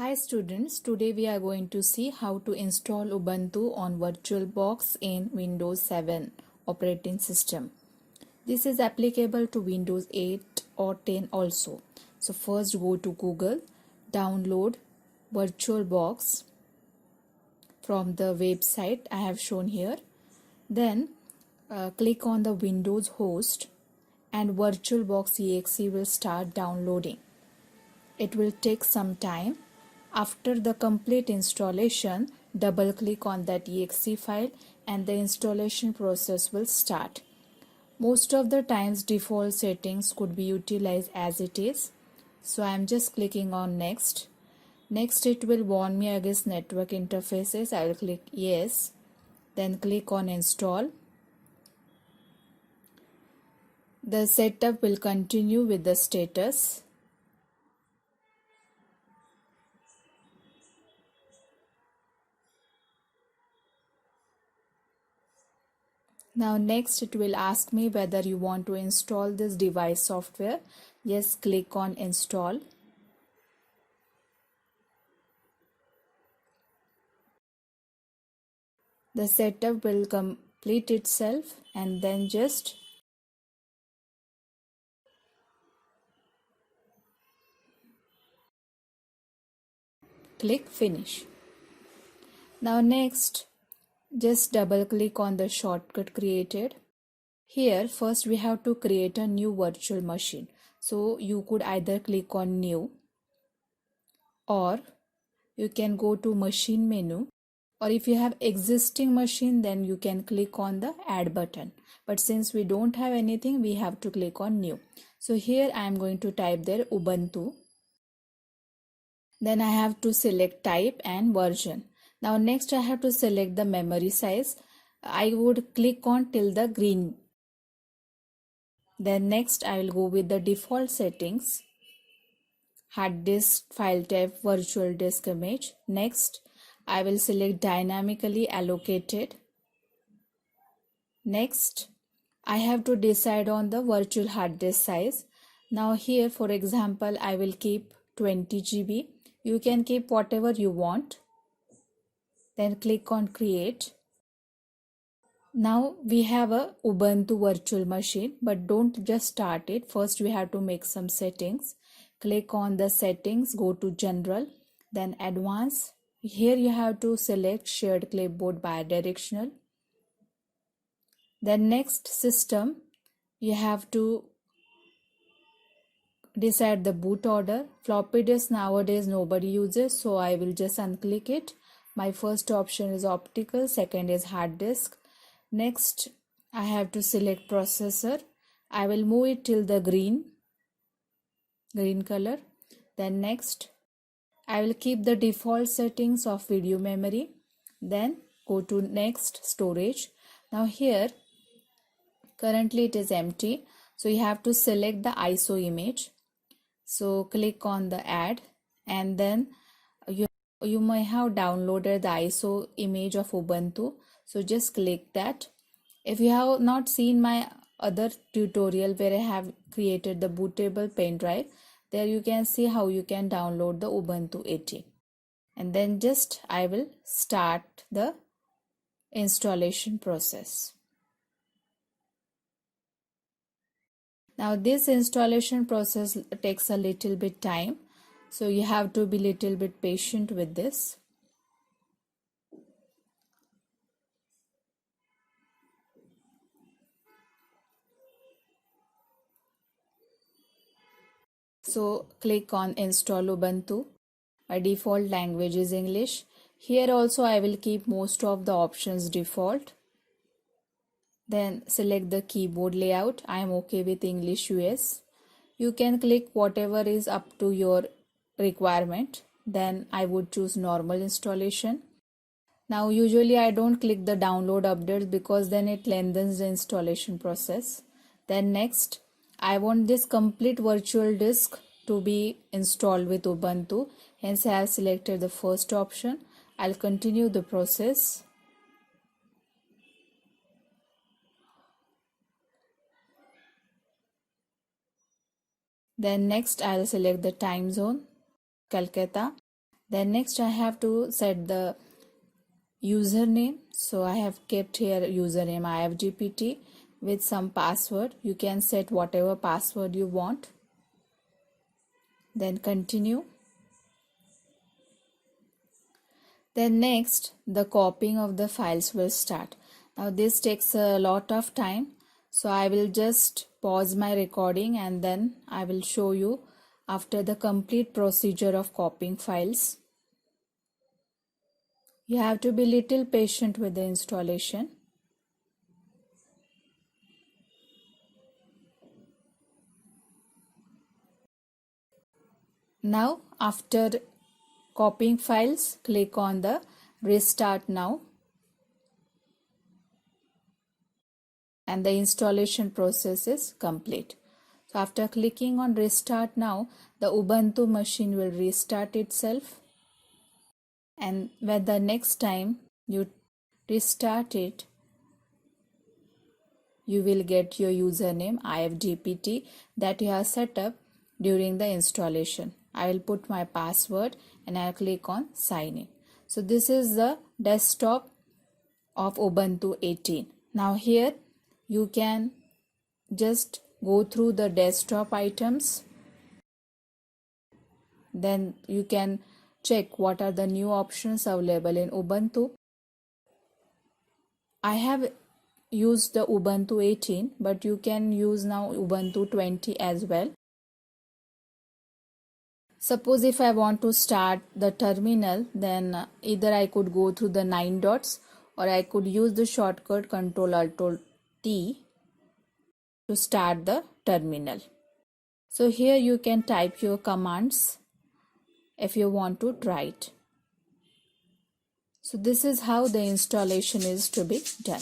Hi students, today we are going to see how to install Ubuntu on VirtualBox in Windows 7 operating system. This is applicable to Windows 8 or 10 also. So first go to Google, download VirtualBox from the website I have shown here. Then click on the Windows host and VirtualBox.exe will start downloading. It will take some time. After the complete installation, double click on that exe file and the installation process will start. Most of the times default settings could be utilized as it is. So I am just clicking on next. Next it will warn me against network interfaces. I will click yes. Then click on install. The setup will continue with the status. Now next it will ask me whether you want to install this device software. Yes, click on install. The setup will complete itself and then just click finish. Now next just double click on the shortcut created. Here first we have to create a new virtual machine. So you could either click on new or you can go to machine menu, or if you have existing machine then you can click on the add button, but since we don't have anything we have to click on new. So here I am going to type there Ubuntu, then I have to select type and version. Now next I have to select the memory size. I would click on till the green. Then next I will go with the default settings, hard disk, file type, virtual disk image. Next I will select dynamically allocated. Next I have to decide on the virtual hard disk size. Now here for example I will keep 20 GB. You can keep whatever you want. Then click on create. Now we have a Ubuntu virtual machine, but don't just start it. First we have to make some settings. Click on the settings, go to general, then advanced. Here you have to select shared clipboard bidirectional. Then next system, you have to decide the boot order. Floppy disk nowadays nobody uses, so I will just unclick it. My first option is optical, second is hard disk. Next I have to select processor. I will move it till the green color. Then next I will keep the default settings of video memory. Then go to next storage. Now here currently it is empty, so you have to select the ISO image. So click on the add, and then you may have downloaded the ISO image of Ubuntu, so just click that. If you have not seen my other tutorial where I have created the bootable pen drive, there you can see how you can download the Ubuntu 80. And then just I will start the installation process. Now this installation process takes a little bit time, so you have to be little bit patient with this. So click on install Ubuntu. My default language is English. Here also I will keep most of the options default. Then select the keyboard layout. I am okay with English US. You can click whatever is up to your requirement. Then I would choose normal installation. Now usually I don't click the download updates because then it lengthens the installation process. Then next I want this complete virtual disk to be installed with Ubuntu. Hence I have selected the first option. I'll continue the process. Then next I'll select the time zone, Calcutta. Then next I have to set the username. So I have kept here username IFGPT with some password. You can set whatever password you want. Then continue. Then next the copying of the files will start. Now this takes a lot of time, so I will just pause my recording and then I will show you after the complete procedure of copying files. You have to be little patient with the installation. Now after copying files, click on the restart now and the installation process is complete. So after clicking on restart now, the Ubuntu machine will restart itself, and when the next time you restart it, you will get your username IFGPT that you have set up during the installation. I will put my password and I'll click on sign in. So this is the desktop of Ubuntu 18. Now here you can just go through the desktop items. Then you can check what are the new options available in Ubuntu. I have used the Ubuntu 18, but you can use now Ubuntu 20 as well. Suppose if I want to start the terminal, then either I could go through the 9 dots or I could use the shortcut Ctrl-Alt-T to start the terminal. So here you can type your commands if you want to try it. So this is how the installation is to be done.